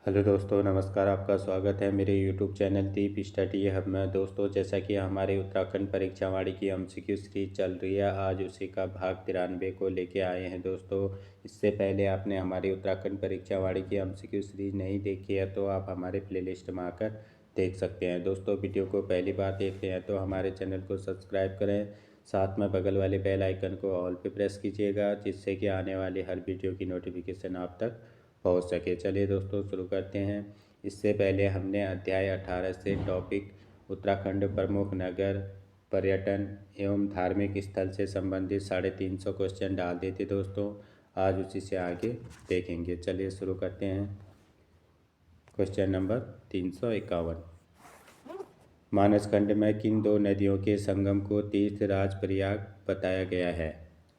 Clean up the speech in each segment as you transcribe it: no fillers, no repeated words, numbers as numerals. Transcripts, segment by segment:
Hello दोस्तों, नमस्कार। आपका स्वागत है मेरे यूट्यूब चैनल दीप स्टडी हब में। दोस्तों, जैसा कि हमारे उत्तराखंड परीक्षा वाणी की एमसीक्यू सीरीज चल रही है, आज उसी का भाग 93 को लेके आए हैं। दोस्तों, इससे पहले आपने हमारी उत्तराखंड परीक्षा वाणी की एमसीक्यू सीरीज नहीं देखी है तो आप हमारे प्लेलिस्ट में आकर देख सकते हैं। दोस्तों, वीडियो को पहली बार देख रहे हैं तो हमारे चैनल को सब्सक्राइब करें, साथ में बगल वाले बेल आइकन को ऑल पे प्रेस कीजिएगा, जिससे कि आने वाली हर वीडियो की नोटिफिकेशन आप तक पहुंच सके। चलिए दोस्तों, शुरू करते हैं। इससे पहले हमने अध्याय 18 से टॉपिक उत्तराखंड प्रमुख नगर, पर्यटन एवं धार्मिक स्थल से संबंधित 350 क्वेश्चन डाल दिए थे दोस्तों। आज उसी से आगे देखेंगे। चलिए शुरू करते हैं। Question number 351। मानसखंड में किन दो नदियों के संगम को तीर्थराज प्रयाग बताया गया है?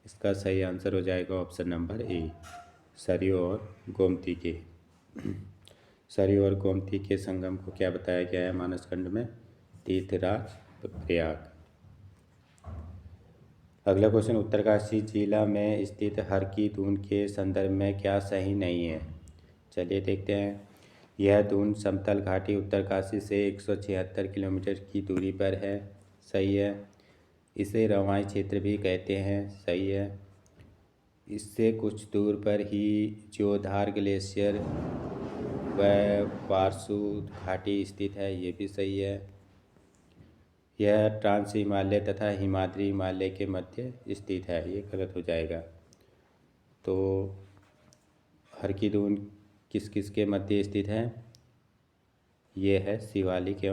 इसका सही आंसर हो जाएगा ऑप्शन नंबर ए, सरयू और गोमती के। सरयू और गोमती के संगम को क्या बताया गया है मानसखंड में? तीर्थराज प्रयाग। अगला क्वेश्चन, उत्तरकाशी जिला में स्थित हर की दून के संदर्भ में क्या सही नहीं है? चलिए देखते हैं। यह दून समतल घाटी उत्तरकाशी से 176 किलोमीटर की दूरी पर है। सही है। इसे रवाई क्षेत्र भी कहते हैं। सही है। इससे कुछ दूर पर ही जोधार ग्लेशियर व वारसू घाटी स्थित है। ये भी सही है। यह ट्रांस हिमालय तथा हिमाद्री हिमालय के मध्य स्थित है। ये गलत हो जाएगा। तो हरकीदून किस किस के मध्य स्थित है? ये है शिवालिक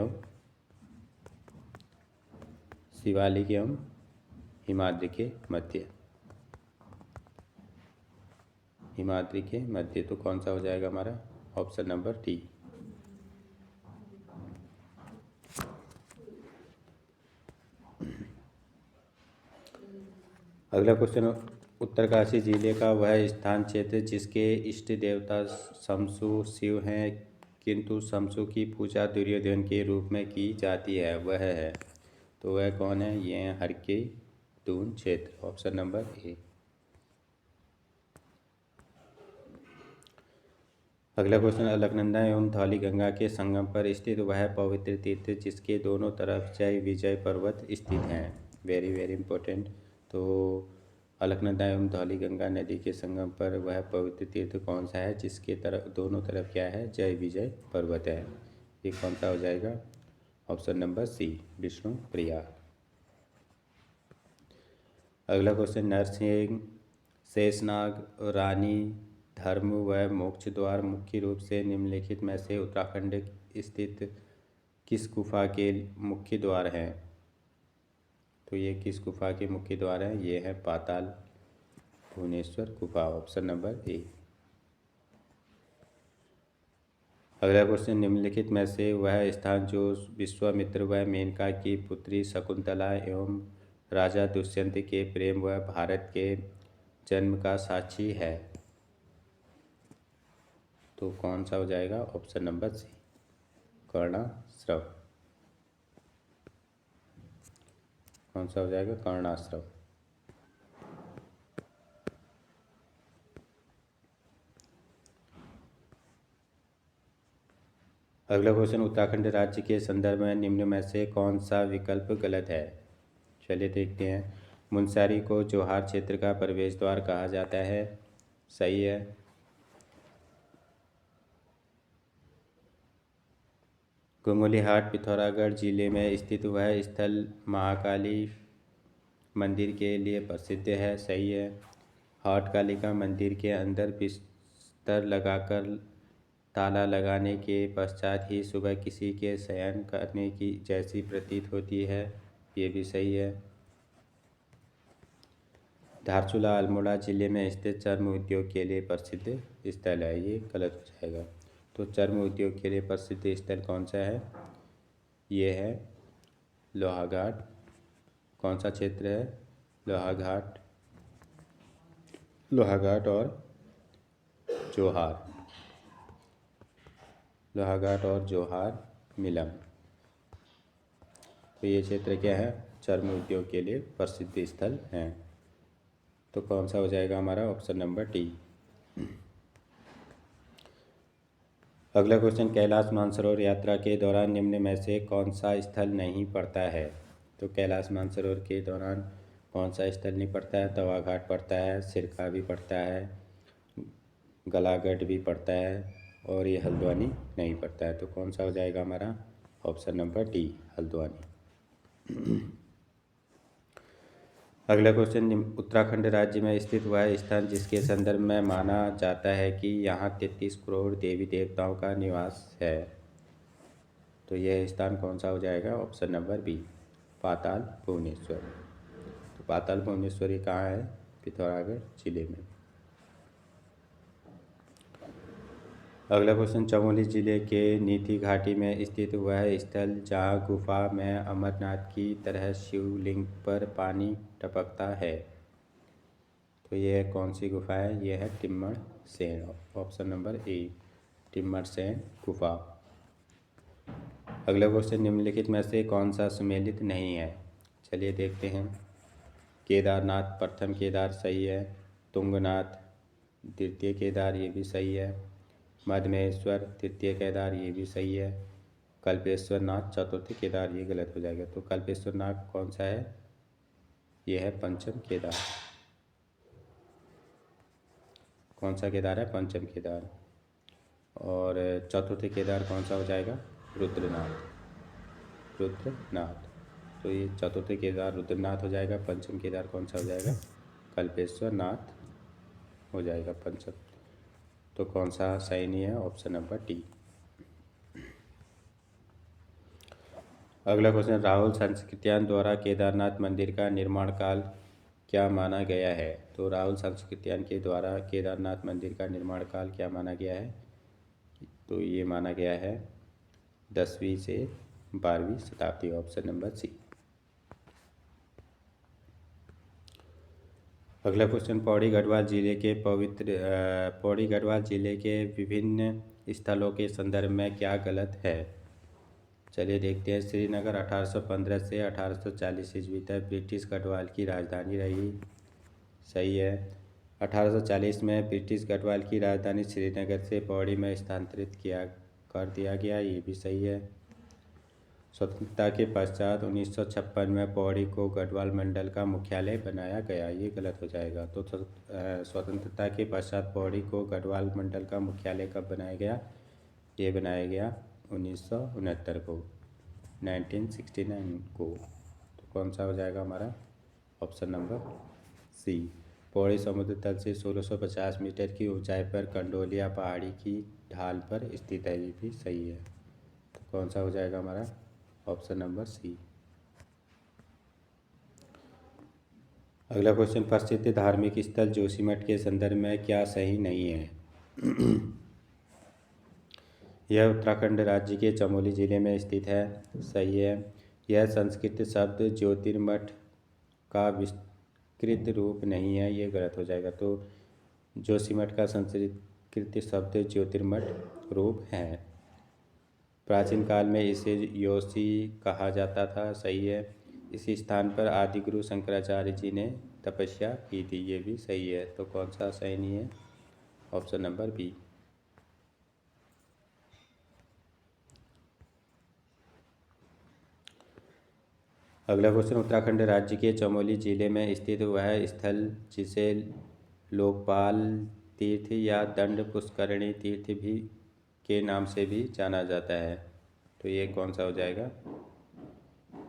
एवं हिमाद्री के मध्य। हिमाद्री के मध्य। तो कौन सा हो जाएगा हमारा? Option number D. अगला क्वेश्चन, उत्तरकाशी जिले का वह स्थान क्षेत्र जिसके इष्ट देवता शमशु शिव हैं, किंतु शमशु की पूजा दुर्योधन के रूप में की जाती है, वह है। तो वह कौन है? ये है हरकीदून क्षेत्र। Option number A. अगला क्वेश्चन, अलकनंदा एवं धौलीगंगा के संगम पर स्थित वह पवित्र तीर्थ जिसके दोनों तरफ जय विजय पर्वत स्थित हैं। Very very important. तो अलकनंदा एवं धौलीगंगा नदी के संगम पर वह पवित्र तीर्थ कौन सा है जिसके दोनों तरफ क्या है? जय विजय पर्वत है। ये कौन सा हो जाएगा? Option number C, Vishnu Prayag. अगला क्वेश्चन, नरसिंह, शेषनाग, रानी, धर्म व मोक्ष द्वार मुख्य रूप से निम्नलिखित में से उत्तराखंड स्थित किस गुफा के मुख्य द्वार हैं? तो ये किस गुफा के मुख्य द्वार हैं? ये है पाताल भुवनेश्वर गुफा। Option number A. अगला क्वेश्चन, निम्नलिखित में से वह स्थान जो विश्वामित्र व मेनका की पुत्री शकुंतला एवं राजा दुष्यंत के प्रेम व भारत के जन्म का साक्षी है, तो कौन सा हो जाएगा? Option number C, Karnashram. कौन सा हो जाएगा? कर्णाश्रम। अगला क्वेश्चन, उत्तराखंड राज्य के संदर्भ में निम्न में से कौन सा विकल्प गलत है? चलिए देखते हैं। मुनस्यारी को जोहार क्षेत्र का प्रवेश द्वार कहा जाता है। सही है। घुंघुलीहाट पिथौरागढ़ जिले में स्थित वह स्थल महाकाली मंदिर के लिए प्रसिद्ध है। सही है। हाट कालिका मंदिर के अंदर बिस्तर लगाकर ताला लगाने के पश्चात ही सुबह किसी के शयन करने की जैसी प्रतीत होती है। ये भी सही है। धारचूला अल्मोड़ा जिले में स्थित चर्म उद्योग के लिए प्रसिद्ध स्थल है। ये गलत हो जाएगा। तो चर्म उद्योग के लिए प्रसिद्ध स्थल कौन सा है? ये है लोहाघाट। कौन सा क्षेत्र है? लोहाघाट और जोहार। लोहाघाट और जोहार मिलम। तो ये क्षेत्र क्या है? चर्म उद्योग के लिए प्रसिद्ध स्थल हैं। तो कौन सा हो जाएगा हमारा? Option number D. अगला क्वेश्चन, कैलाश मानसरोवर यात्रा के दौरान निम्न में से कौन सा स्थल नहीं पड़ता है? तो कैलाश मानसरोवर के दौरान कौन सा स्थल नहीं पड़ता है? तवा घाट पड़ता है, सिरका भी पड़ता है, गलागढ़ भी पड़ता है, और ये हल्द्वानी नहीं पड़ता है। तो कौन सा हो जाएगा हमारा? Option number D, Haldwani. अगला क्वेश्चन, उत्तराखंड राज्य में स्थित वह स्थान जिसके संदर्भ में माना जाता है कि यहाँ 33 करोड़ देवी देवताओं का निवास है। तो यह स्थान कौन सा हो जाएगा? ऑप्शन नंबर बी, पाताल भुवनेश्वर। तो पाताल भुवनेश्वर ये कहाँ है? पिथौरागढ़ जिले में। अगला क्वेश्चन, चमोली जिले के नीति घाटी में स्थित वह स्थल जहाँ गुफा में अमरनाथ की तरह शिवलिंग पर पानी टपकता है। तो यह कौन सी गुफा है? यह है Timmersain. Option number A, Timmersain गुफा। अगला क्वेश्चन, निम्नलिखित में से कौन सा सुमेलित नहीं है? चलिए देखते हैं। केदारनाथ प्रथम केदार सही है, तुंगनाथ द्वितीय केदार ये भी सही है, मधमेश्वर तृतीय केदार ये भी सही है, कल्पेश्वर नाथ चतुर्थ केदार ये गलत हो जाएगा। तो कल्पेश्वर नाथ कौन सा है? ये है पंचम केदार। कौन सा केदार है? पंचम केदार। और चतुर्थ केदार कौन सा हो जाएगा? रुद्रनाथ। रुद्रनाथ। तो ये चतुर्थ केदार रुद्रनाथ हो जाएगा। पंचम केदार कौन सा हो जाएगा? कल्पेश्वर नाथ हो जाएगा पंचम। तो कौन सा सही नहीं है? Option number D. अगला क्वेश्चन, राहुल संस्कृत्यान द्वारा केदारनाथ मंदिर का निर्माण काल क्या माना गया है? तो राहुल संस्कृत्यान के द्वारा केदारनाथ मंदिर का निर्माण काल क्या माना गया है? तो ये माना गया है 10वीं से 12वीं शताब्दी। Option number C. अगला क्वेश्चन, पौड़ी गढ़वाल जिले के विभिन्न स्थलों के संदर्भ में क्या गलत है? चलिए देखते हैं। श्रीनगर 1815 से 1840 ईस्वी तक ब्रिटिश गढ़वाल की राजधानी रही। सही है। 1840 में ब्रिटिश गढ़वाल की राजधानी श्रीनगर से पौड़ी में स्थानांतरित कर दिया गया, ये भी सही है। स्वतंत्रता के पश्चात 1956 में पौड़ी को गढ़वाल मंडल का मुख्यालय बनाया गया, ये गलत हो जाएगा। तो स्वतंत्रता के पश्चात पौड़ी को गढ़वाल मंडल का मुख्यालय कब बनाया गया? ये बनाया गया 1969 को, 1969 को। तो कौन सा हो जाएगा हमारा? ऑप्शन नंबर सी। पौड़ी समुद्र तल से 1650 मीटर की ऊंचाई पर कंडोलिया पहाड़ी की ढाल पर स्थित है, ये भी सही है। तो कौन सा हो जाएगा हमारा? Option number C. अगला क्वेश्चन, प्रसिद्ध धार्मिक स्थल जोशीमठ के संदर्भ में क्या सही नहीं है? यह उत्तराखंड राज्य के चमोली जिले में स्थित है। सही है। यह संस्कृत शब्द ज्योतिर्मठ का विस्तृत रूप नहीं है, ये गलत हो जाएगा। तो जोशीमठ का संस्कृत शब्द ज्योतिर्मठ रूप है। प्राचीन काल में इसे योशी कहा जाता था। सही है। इसी स्थान पर आदि गुरु शंकराचार्य जी ने तपस्या की थी, ये भी सही है। तो कौन सा सही नहीं है? Option number B. अगला क्वेश्चन, उत्तराखंड राज्य के चमोली जिले में स्थित वह स्थल जिसे लोकपाल तीर्थ या दंड पुष्करणी तीर्थ भी के नाम से भी जाना जाता है। तो ये कौन सा हो जाएगा?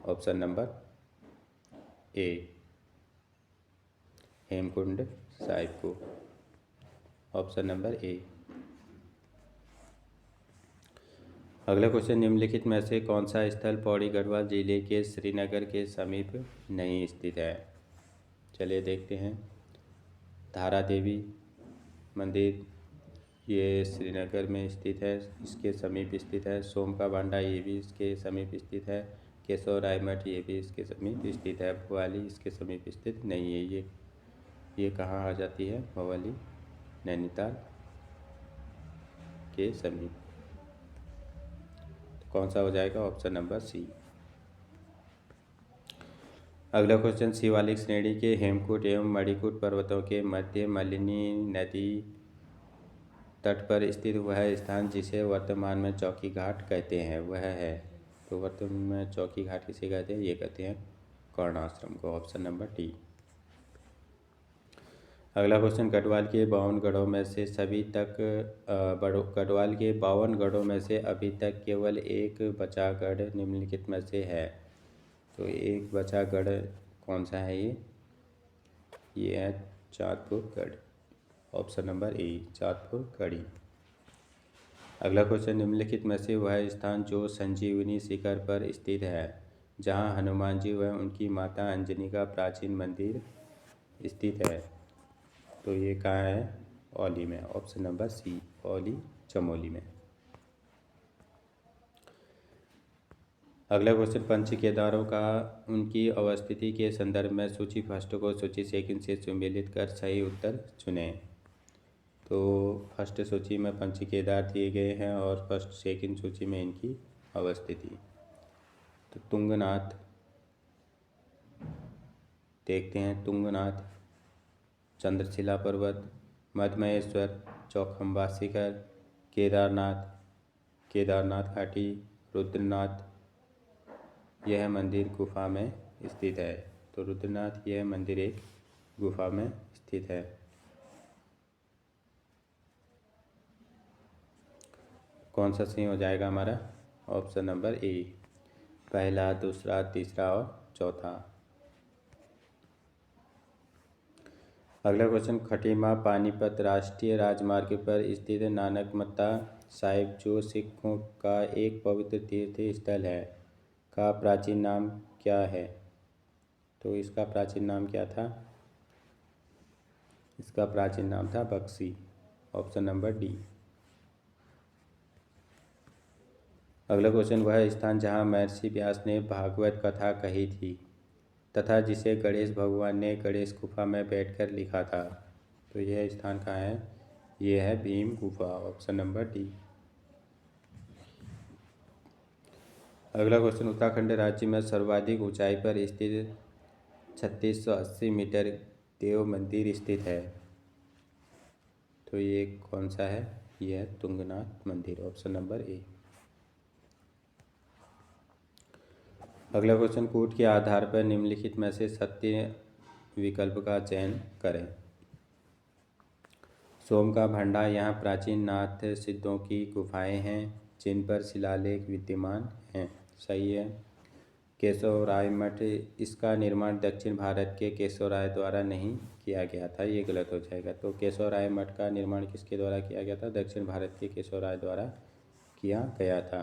Option number A, Hemkund Sahib को। Option number A. अगला क्वेश्चन, निम्नलिखित में से कौन सा स्थल पौड़ी गढ़वाल जिले के श्रीनगर के समीप नहीं स्थित है? चलिए देखते हैं। धारा देवी मंदिर ये श्रीनगर में स्थित है, इसके समीप स्थित है। सोम का बांडा ये भी इसके समीप स्थित है। केशव राय मठ ये भी इसके समीप स्थित है। भवाली इसके समीप स्थित नहीं है। ये कहाँ आ जाती है? भवाली नैनीताल के समीप। तो कौन सा हो जाएगा? Option number C. अगला क्वेश्चन, शिवालिक श्रेणी के हेमकूट एवं मणिकूट पर्वतों के मध्य मलिनी नदी तट पर स्थित वह स्थान जिसे वर्तमान में चौकी घाट कहते हैं वह है। तो वर्तमान में चौकी घाट किसे कहते हैं? ये कहते हैं कर्ण आश्रम को। Option number D. अगला क्वेश्चन, गढ़वाल के 52 गढ़ों में से गढ़वाल के 52 गढ़ों में से अभी तक केवल एक बचा गढ़ निम्नलिखित में से है। तो एक बचा गढ़ कौन सा है? ये है चाँदपुर गढ़। ऑप्शन नंबर ए, चाँदपुर गढ़ी। अगला क्वेश्चन, निम्नलिखित में से वह स्थान जो संजीवनी शिखर पर स्थित है जहाँ हनुमान जी व उनकी माता अंजनी का प्राचीन मंदिर स्थित है। तो ये कहाँ है? औली में। Option number C, Auli Chamoli में। अगला क्वेश्चन, पंच केदारों का उनकी अवस्थिति के संदर्भ में सूची फर्स्ट को सूची सेकंड से सुमेलित कर सही उत्तर चुनें। तो फर्स्ट सूची में पंच केदार दिए गए हैं और फर्स्ट सेकंड सूची में इनकी अवस्थिति। तो तुंगनाथ देखते हैं, तुंगनाथ, चंद्रशिला पर्वत, मधमहेश्वर, चौखंबा शिखर, केदारनाथ, केदारनाथ घाटी, रुद्रनाथ। यह मंदिर गुफा में स्थित है। तो रुद्रनाथ यह मंदिर एक गुफा में स्थित है। कौन सा सही हो जाएगा हमारा? ऑप्शन नंबर ए, पहला, दूसरा, तीसरा और चौथा। अगला क्वेश्चन, खटीमा पानीपत राष्ट्रीय राजमार्ग पर स्थित नानकमत्ता साहिब जो सिखों का एक पवित्र तीर्थ स्थल है का प्राचीन नाम क्या है? तो इसका प्राचीन नाम क्या था? इसका प्राचीन नाम था बक्सी। Option number D. अगला क्वेश्चन, वह स्थान जहाँ महर्षि व्यास ने भागवत कथा कही थी तथा जिसे गणेश भगवान ने गणेश गुफा में बैठकर लिखा था। तो यह स्थान कहाँ है? यह है भीम गुफा। Option number D. अगला क्वेश्चन, उत्तराखंड राज्य में सर्वाधिक ऊंचाई पर स्थित 3680 मीटर देव मंदिर स्थित है। तो ये कौन सा है? यह है तुंगनाथ मंदिर। Option number A. अगला क्वेश्चन, कूट के आधार पर निम्नलिखित में से सत्य विकल्प का चयन करें। सोम का भंडार, यहाँ प्राचीन नाथ सिद्धों की गुफाएं हैं जिन पर शिलालेख विद्यमान हैं। सही है। केशव राय मठ, इसका निर्माण दक्षिण भारत के केशव राय द्वारा नहीं किया गया था। ये गलत हो जाएगा। तो केशव राय मठ का निर्माण किसके द्वारा किया गया था? दक्षिण भारत के केशव राय द्वारा किया गया था।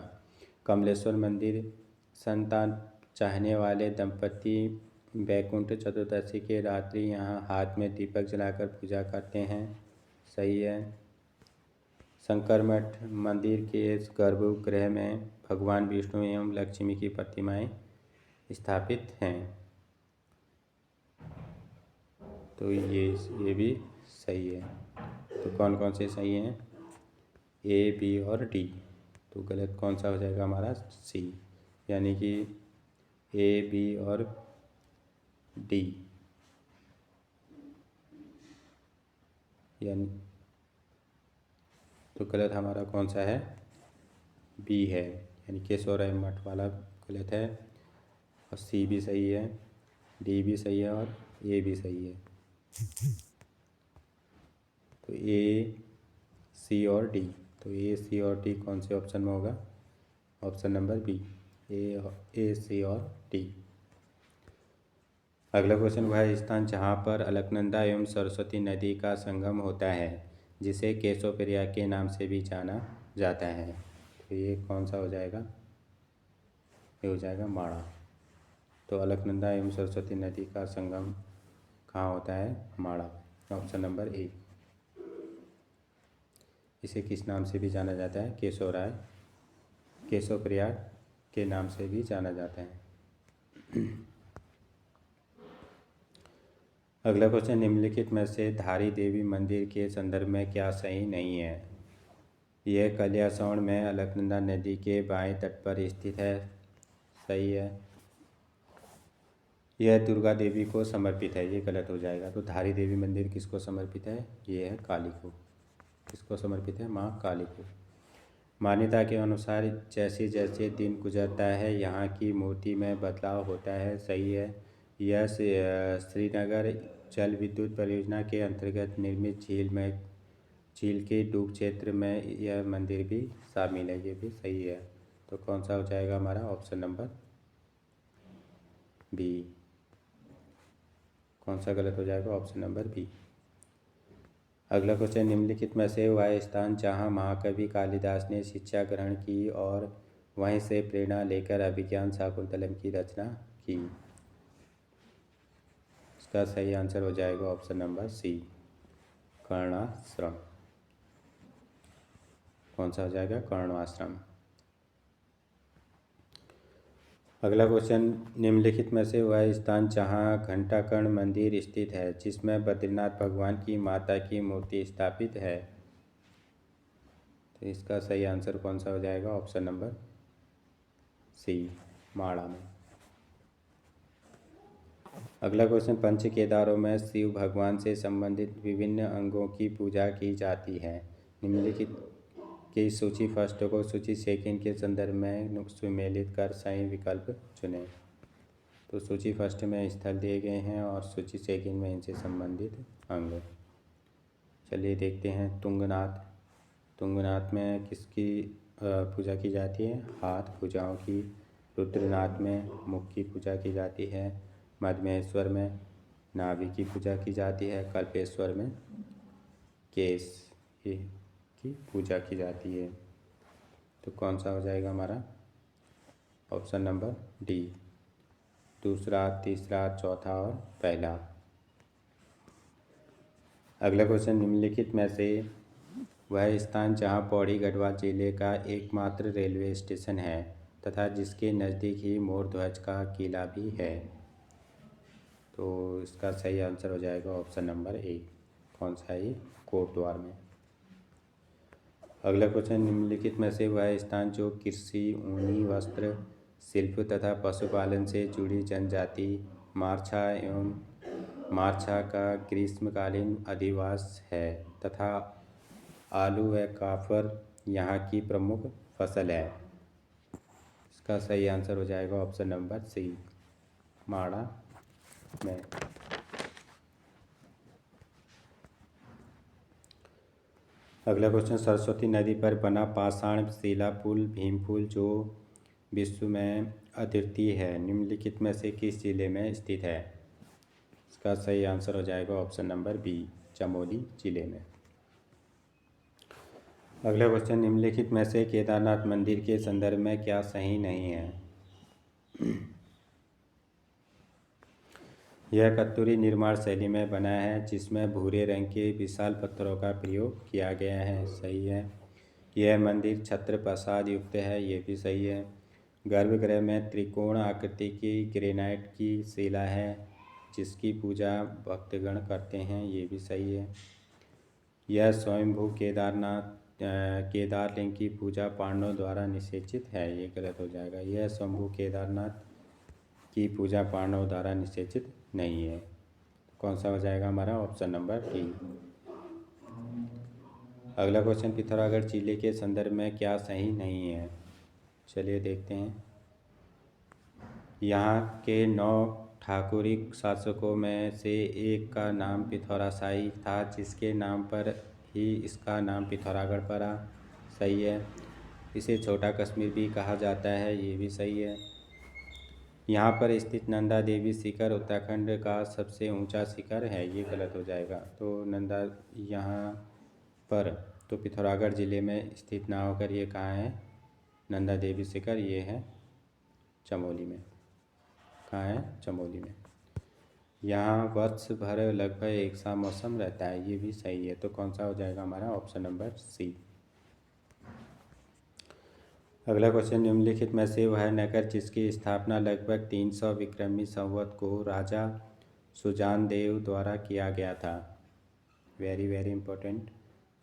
कमलेश्वर मंदिर, संतान चाहने वाले दंपति वैकुंठ चतुर्दशी के रात्रि यहाँ हाथ में दीपक जलाकर पूजा करते हैं। सही है। शंकर मठ मंदिर के गर्भगृह में भगवान विष्णु एवं लक्ष्मी की प्रतिमाएं स्थापित हैं। तो ये भी सही है। तो कौन कौन से सही हैं? ए, बी और डी। तो गलत कौन सा हो जाएगा हमारा? सी, यानी कि ए, बी और डी, यानी तो गलत हमारा कौन सा है? बी है, यानी केशव राय मठ वाला गलत है। और सी भी सही है, डी भी सही है और ए भी सही है। तो ए, सी और डी। तो ए, सी और डी कौन से ऑप्शन में होगा? ऑप्शन नंबर बी, ए, सी और डी। अगला क्वेश्चन, वह स्थान जहाँ पर अलकनंदा एवं सरस्वती नदी का संगम होता है जिसे केशव प्रयाग के नाम से भी जाना जाता है। तो ये कौन सा हो जाएगा? ये हो जाएगा माड़ा। तो अलकनंदा एवं सरस्वती नदी का संगम कहाँ होता है? माड़ा। ऑप्शन नंबर ए। इसे किस नाम से भी जाना जाता है? केशव प्रयाग के नाम से भी जाना जाता है। अगला क्वेश्चन, निम्नलिखित में से धारी देवी मंदिर के संदर्भ में क्या सही नहीं है? यह कलियासौड़ में अलकनंदा नदी के बाएं तट पर स्थित है। सही है। यह दुर्गा देवी को समर्पित है। ये गलत हो जाएगा। तो धारी देवी मंदिर किसको समर्पित है? ये है काली को। किसको समर्पित है? माँ काली को। मान्यता के अनुसार जैसे जैसे दिन गुजरता है यहाँ की मूर्ति में बदलाव होता है। सही है। यह श्रीनगर जल विद्युत परियोजना के अंतर्गत निर्मित झील के डूब क्षेत्र में यह मंदिर भी शामिल है। ये भी सही है। तो कौन सा हो जाएगा हमारा? Option number B. कौन सा गलत हो जाएगा? Option number B. अगला क्वेश्चन, निम्नलिखित में से वह स्थान जहाँ महाकवि कालिदास ने शिक्षा ग्रहण की और वहीं से प्रेरणा लेकर अभिज्ञान शाकुंतलम की रचना की। इसका सही आंसर हो जाएगा ऑप्शन नंबर सी, कर्णाश्रम। कौन सा हो जाएगा? कर्णाश्रम। अगला क्वेश्चन, निम्नलिखित में से वह स्थान जहाँ घंटाकर्ण मंदिर स्थित है जिसमें बद्रीनाथ भगवान की माता की मूर्ति स्थापित है। तो इसका सही आंसर कौन सा हो जाएगा? ऑप्शन नंबर सी, माड़ा में। अगला क्वेश्चन, पंच केदारों में शिव भगवान से संबंधित विभिन्न अंगों की पूजा की जाती है। निम्नलिखित की सूची फर्स्ट को सूची सेकंड के संदर्भ में सुमेलित कर सही विकल्प चुनें। तो सूची फर्स्ट में स्थल दिए गए हैं और सूची सेकंड में इनसे संबंधित अंग। चलिए देखते हैं। तुंगनाथ। तुंगनाथ में किसकी पूजा की जाती है? हाथ भुजाओं की। रुद्रनाथ में मुख की पूजा की जाती है। मधमेश्वर में नाभि की पूजा की जाती है। कल्पेश्वर में केश की पूजा की जाती है। तो कौन सा हो जाएगा हमारा? ऑप्शन नंबर डी, दूसरा, तीसरा, चौथा और पहला। अगला क्वेश्चन, निम्नलिखित में से वह स्थान जहां पौड़ी गढ़वाल जिले का एकमात्र रेलवे स्टेशन है तथा जिसके नज़दीक ही मोर ध्वज का किला भी है। तो इसका सही आंसर हो जाएगा ऑप्शन नंबर ए। कौन सा है? कोटद्वार में। अगला क्वेश्चन, निम्नलिखित में से वह स्थान जो कृषि, ऊनी वस्त्र शिल्प तथा पशुपालन से जुड़ी जनजाति मारछा का ग्रीष्मकालीन अधिवास है तथा आलू व काफर यहाँ की प्रमुख फसल है। इसका सही आंसर हो जाएगा ऑप्शन नंबर सी, माड़ा में। अगला क्वेश्चन, सरस्वती नदी पर बना पाषाण शिला पुल भीमपुल जो विश्व में अद्वितीय है निम्नलिखित में से किस जिले में स्थित है? इसका सही आंसर हो जाएगा ऑप्शन नंबर बी, चमोली जिले में। अगला क्वेश्चन, निम्नलिखित में से केदारनाथ मंदिर के संदर्भ में क्या सही नहीं है? यह कत्तूरी निर्माण शैली में बना है जिसमें भूरे रंग के विशाल पत्थरों का प्रयोग किया गया है। सही है। यह मंदिर छत्र प्रसाद युक्त है। ये भी सही है। गर्भगृह में त्रिकोण आकृति की ग्रेनाइट की शिला है जिसकी पूजा भक्तगण करते हैं। ये भी सही है। यह स्वयंभू केदारलिंग की पूजा पांडवों द्वारा निषेचित है। ये गलत हो जाएगा। यह स्वयंभू केदारनाथ की पूजा पांडवों द्वारा निषेचित नहीं है। कौन सा हो जाएगा हमारा? Option number D. अगला क्वेश्चन, पिथौरागढ़ जिले के संदर्भ में क्या सही नहीं है? चलिए देखते हैं। यहाँ के 9 ठाकुरी शासकों में से एक का नाम पिथौराशाही था जिसके नाम पर ही इसका नाम पिथौरागढ़ पड़ा। सही है। इसे छोटा कश्मीर भी कहा जाता है। ये भी सही है। यहाँ पर स्थित नंदा देवी शिखर उत्तराखंड का सबसे ऊंचा शिखर है। ये गलत हो जाएगा। तो नंदा यहाँ पर तो पिथौरागढ़ ज़िले में स्थित ना होकर ये कहाँ है? नंदा देवी शिखर ये है चमोली में। कहाँ है? चमोली में। यहाँ वर्ष भर लगभग एक सा मौसम रहता है। ये भी सही है। तो कौन सा हो जाएगा हमारा? Option number C. अगला क्वेश्चन, निम्नलिखित में से वह नगर जिसकी स्थापना लगभग 300 विक्रमी संवत को राजा सुजान देव द्वारा किया गया था। Very very important.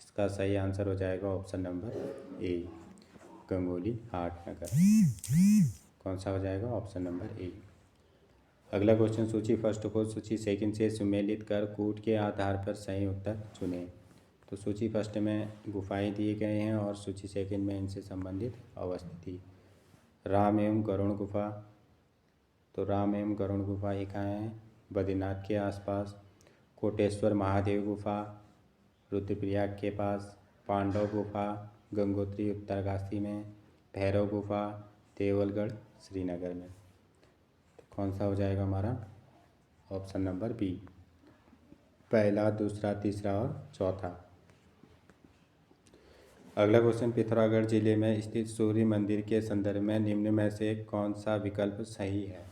इसका सही आंसर हो जाएगा ऑप्शन नंबर ए, गंगोली हाट नगर। कौन सा हो जाएगा? Option number A. अगला क्वेश्चन, सूची फर्स्ट को सूची सेकंड से सुमेलित कर कूट के आधार पर सही उत्तर चुनें। तो सूची फर्स्ट में गुफाएं दिए गए हैं और सूची सेकंड में इनसे संबंधित अवस्थिति। राम एवं गरुण गुफा, तो राम एवं गरुण गुफा ये कहाँ है? बद्रीनाथ के आसपास। कोटेश्वर महादेव गुफा रुद्रप्रयाग के पास। पांडव गुफा गंगोत्री उत्तरकाशी में। भैरव गुफा देवलगढ़ श्रीनगर में। तो कौन सा हो जाएगा हमारा? ऑप्शन नंबर बी, पहला, दूसरा, तीसरा और चौथा। अगला क्वेश्चन, पिथौरागढ़ जिले में स्थित सूर्य मंदिर के संदर्भ में निम्न में से कौन सा विकल्प सही है?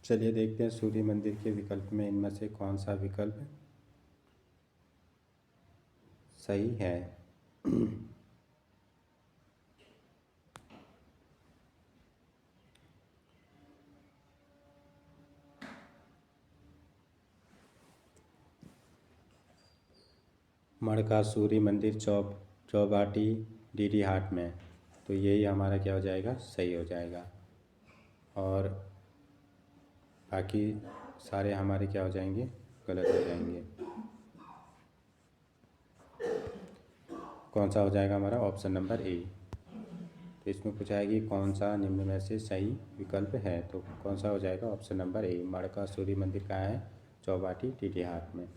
चलिए देखते हैं सूर्य मंदिर के विकल्प में इनमें से कौन सा विकल्प सही है। मड़का सूर्य मंदिर चौबाटी डीडी हाट में, तो यही हमारा क्या हो जाएगा? सही हो जाएगा। और बाकी सारे हमारे क्या हो जाएंगे? गलत हो जाएंगे। कौन सा हो जाएगा हमारा? ऑप्शन नंबर ए। तो इसमें पूछा है कि कौन सा निम्न में से सही विकल्प है, तो कौन सा हो जाएगा? ऑप्शन नंबर ए, मड़का सूर्य मंदिर कहाँ है? चौबाटी डीडी हाट में।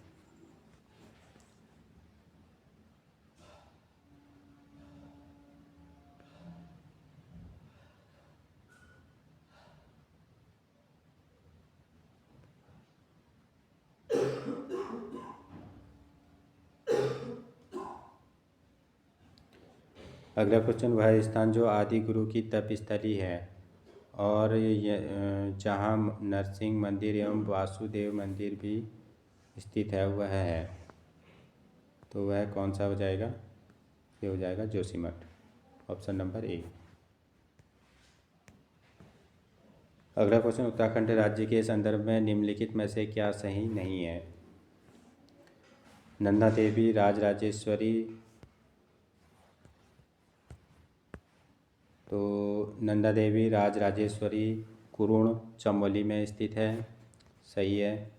अगला क्वेश्चन, वह स्थान जो आदि गुरु की तपस्थली है और जहाँ नरसिंह मंदिर एवं वासुदेव मंदिर भी स्थित है वह है, तो वह कौन सा हो जाएगा? ये हो जाएगा जोशीमठ, ऑप्शन नंबर ए। अगला क्वेश्चन, उत्तराखंड राज्य के संदर्भ में निम्नलिखित में से क्या सही नहीं है? नंदा देवी राजराजेश्वरी, तो नंदा देवी राजराजेश्वरी कुरुण चमोली में स्थित है, सही है।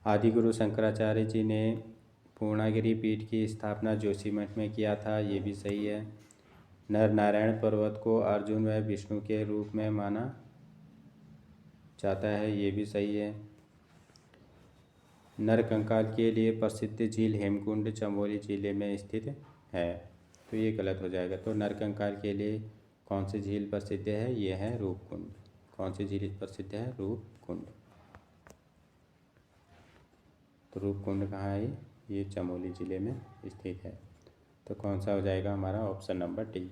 आदिगुरु शंकराचार्य जी ने पूर्णागिरि पीठ की स्थापना जोशीमठ में किया था, ये भी सही है। नर नारायण पर्वत को अर्जुन व विष्णु के रूप में माना जाता है, ये भी सही है। नरकंकाल के लिए प्रसिद्ध झील हेमकुंड चमोली जिले में स्थित है, तो ये गलत हो जाएगा। तो नरकंकाल के लिए कौन सी झील प्रसिद्ध है? ये है रूपकुंड। कौन सी झील प्रसिद्ध है? रूपकुंड। तो रूपकुंड कहाँ है? ये चमोली जिले में स्थित है। तो कौन सा हो जाएगा हमारा? Option number D.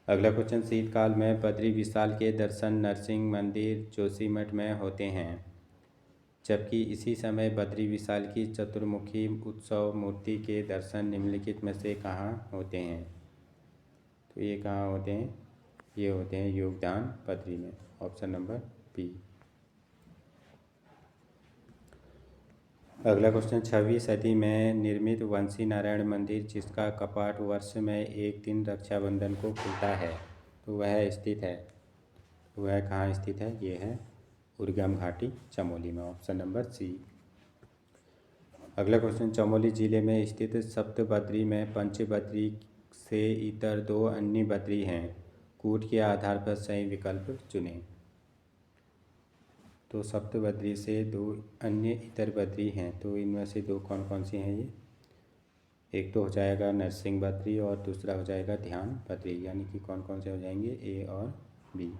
अगला क्वेश्चन, शीतकाल में बद्री विशाल के दर्शन नरसिंह मंदिर जोशीमठ में होते हैं, जबकि इसी समय बद्री विशाल की चतुर्मुखी उत्सव मूर्ति के दर्शन निम्नलिखित में से कहाँ होते हैं? तो ये कहाँ होते हैं? ये होते हैं योगदान बद्री में, ऑप्शन नंबर बी। अगला क्वेश्चन, 6वीं सदी में निर्मित वंशी नारायण मंदिर जिसका कपाट वर्ष में एक दिन रक्षाबंधन को खुलता है, तो वह स्थित है, वह कहाँ स्थित है? ये है उर्गम घाटी चमोली में, ऑप्शन नंबर सी। अगला क्वेश्चन, चमोली जिले में स्थित सप्त बद्री में पंच बद्री से इतर दो अन्य बद्री हैं, कूट के आधार पर सही विकल्प चुनें। तो सप्त बद्री से दो अन्य इतर बद्री हैं, तो इनमें से दो कौन कौन सी हैं? ये एक तो हो जाएगा नरसिंह बद्री और दूसरा हो जाएगा ध्यान बद्री, यानी कि कौन कौन से हो जाएंगे? ए और बी।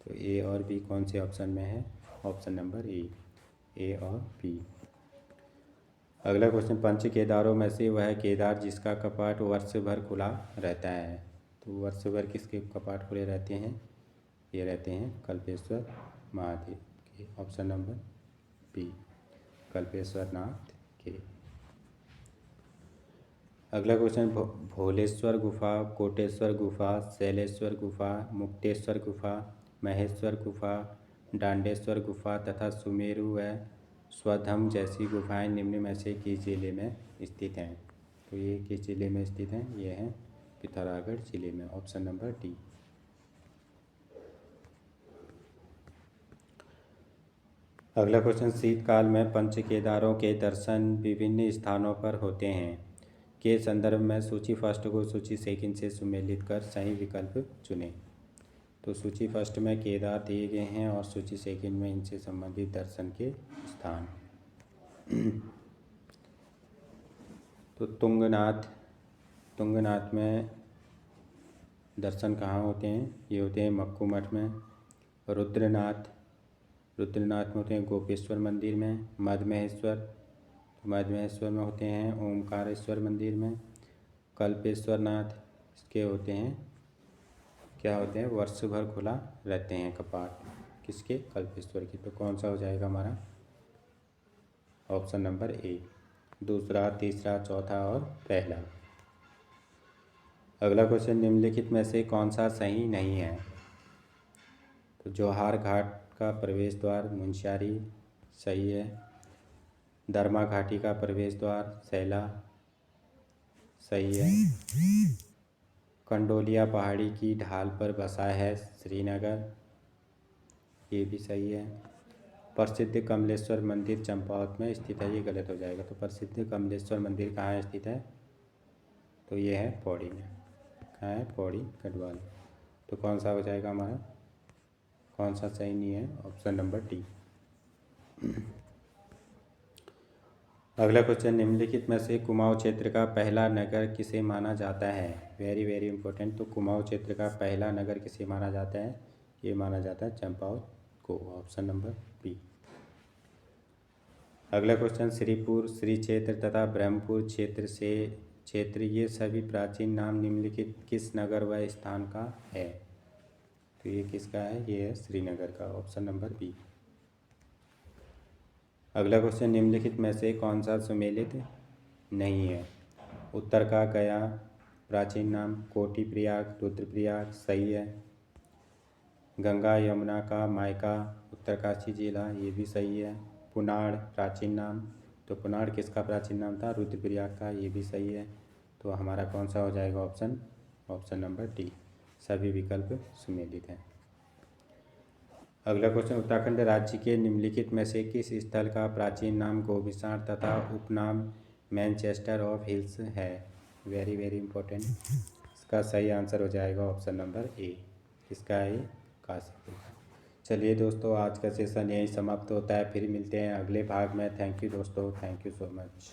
तो ए और बी कौन से ऑप्शन में है? ऑप्शन नंबर ए और बी। अगला क्वेश्चन, पंच केदारों में से वह केदार जिसका कपाट वर्ष भर खुला रहता है, तो वर्ष भर किसके कपाट खुले रहते हैं? ये रहते हैं कल्पेश्वर महादेव के, ऑप्शन नंबर बी, कल्पेश्वर नाथ के। अगला क्वेश्चन, भोलेश्वर गुफा, कोटेश्वर गुफा, शैलेश्वर गुफा, मुक्तेश्वर गुफा, महेश्वर गुफा, डांडेश्वर गुफा तथा सुमेरु व स्वधम जैसी गुफाएं निम्न में से किस जिले में स्थित हैं? तो ये किस जिले में स्थित हैं? ये हैं पिथौरागढ़ जिले में, ऑप्शन नंबर डी। अगला क्वेश्चन, शीतकाल में पंच केदारों के दर्शन विभिन्न स्थानों पर होते हैं के संदर्भ में सूची फर्स्ट को सूची सेकंड से सुमेलित कर सही विकल्प चुनें। तो सूची फर्स्ट में केदार दिए गए हैं और सूची सेकंड में इनसे संबंधित दर्शन के स्थान। तो तुंगनाथ में दर्शन कहाँ होते हैं? ये होते हैं मक्कू मठ में। रुद्रनाथ में होते हैं गोपेश्वर मंदिर में। मधमहेश्वर में होते हैं ओमकारेश्वर मंदिर में। कल्पेश्वर नाथ इसके होते हैं, क्या होते हैं, वर्ष भर खुला रहते हैं कपाट। किसके? कल्पेश्वर की। तो कौन सा हो जाएगा हमारा? ऑप्शन नंबर ए। दूसरा, तीसरा, चौथा और पहला। अगला क्वेश्चन, निम्नलिखित में से कौन सा सही नहीं है? तो जौहार घाट का प्रवेश द्वार मुंशियारी सही है। धर्मा घाटी का प्रवेश द्वार सैला सही है। कंडोलिया पहाड़ी की ढाल पर बसा है श्रीनगर, ये भी सही है। प्रसिद्ध कमलेश्वर मंदिर चंपावत में स्थित है, ये गलत हो जाएगा। तो प्रसिद्ध कमलेश्वर मंदिर कहाँ स्थित है? तो ये है पौड़ी में। कहाँ है? पौड़ी गढ़वाल। तो कौन सा हो जाएगा हमारा? कौन सा सही नहीं है? Option number D. अगला क्वेश्चन, निम्नलिखित में से कुमाऊं क्षेत्र का पहला नगर किसे माना जाता है? Very very important. तो कुमाऊं क्षेत्र का पहला नगर किसे माना जाता है? ये माना जाता है चंपावत को। Option number B. अगला क्वेश्चन, श्रीपुर, श्री क्षेत्र तथा ब्रह्मपुर क्षेत्र ये सभी प्राचीन नाम निम्नलिखित किस नगर व स्थान का है? तो ये किसका है? ये है श्रीनगर का। Option number B. अगला क्वेश्चन, निम्नलिखित में से कौन सा सुमेलित नहीं है? उत्तर का गया प्राचीन नाम, कोटि प्रयाग, रुद्रप्रयाग सही है। गंगा यमुना का मायका उत्तरकाशी जिला, ये भी सही है। पुनाड़ प्राचीन नाम, तो पुनाड़ किसका प्राचीन नाम था? रुद्रप्रयाग का, ये भी सही है। तो हमारा कौन सा हो जाएगा ऑप्शन नंबर डी। सभी विकल्प सुमेलित हैं। अगला क्वेश्चन, उत्तराखंड राज्य के निम्नलिखित में से किस स्थल का प्राचीन नाम गोभिसार तथा उपनाम मैनचेस्टर ऑफ हिल्स है? Very very important. इसका सही आंसर हो जाएगा ऑप्शन नंबर ए। इसका है काशीपुर। चलिए दोस्तों, आज का सेशन यहीं समाप्त होता है। फिर मिलते हैं अगले भाग में। थैंक यू दोस्तों, थैंक यू सो मच।